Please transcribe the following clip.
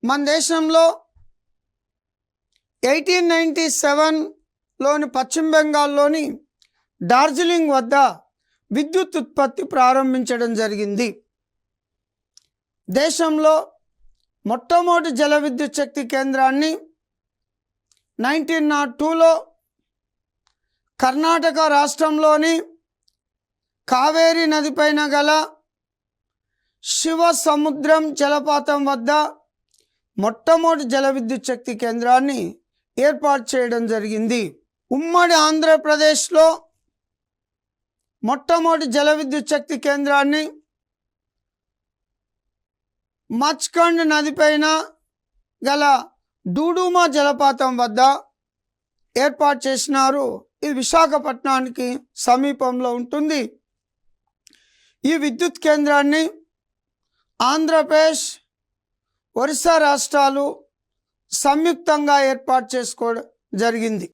మన దేశంలో 1897లోని పశ్చిమ బెంగాల్లోని డార్జిలింగ్ వద్ద విద్యుత్ ఉత్పత్తి ప్రారంభించడం జరిగింది. దేశంలో మొట్టమొదటి జల విద్యుత్ శక్తి కేంద్రాన్ని 1902లో కర్ణాటక రాష్ట్రంలోని కావేరీ నదిపైన గల శివ సముద్రం జలపాతం వద్ద మొట్టమొదటి జల విద్యుత్ శక్తి కేంద్రాన్ని ఏర్పాటు చేయడం జరిగింది. ఉమ్మడి ఆంధ్రప్రదేశ్లో మొట్టమొదటి జల విద్యుత్ శక్తి కేంద్రాన్ని మచ్కండ్ నదిపైన గల డూడుమా జలపాతం వద్ద ఏర్పాటు చేసినారు. ఇది విశాఖపట్నానికి సమీపంలో ఉంటుంది. ఈ విద్యుత్ కేంద్రాన్ని ఆంధ్రప్రదేశ్, ఒరిస్సా రాష్ట్రాలు సంయుక్తంగా ఏర్పాటు చేసుకోవడం జరిగింది.